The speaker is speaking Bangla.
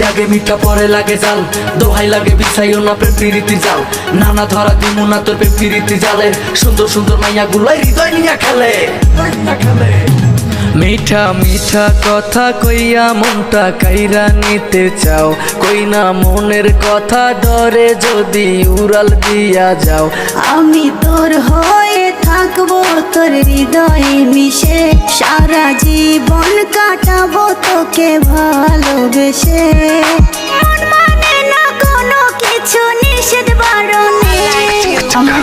আগে মিঠা পরে লাগে জাল, দোহাই লাগে বিছাইও না প্রেম প্রীতি জাল। নানা ধরা দিমু না তোর প্রেম প্রীতি জালের, সুন্দর সুন্দর মাইয়া গুলাই হৃদয় নিয়ে খেলে। মিঠা মিঠা কথা কইয়া মনটা কাইরা নিতে চাও, কই না মনের কথা ডরে যদি উড়াল দিয়া যাও। আমি তোর হয়ে থাকবো তোর হৃদয়ে মিশে, সারা জীবন কাটাবো তোকে ভালোবেসে। মন মানে না কোনো কিছু নিষেধ বারণে, আমার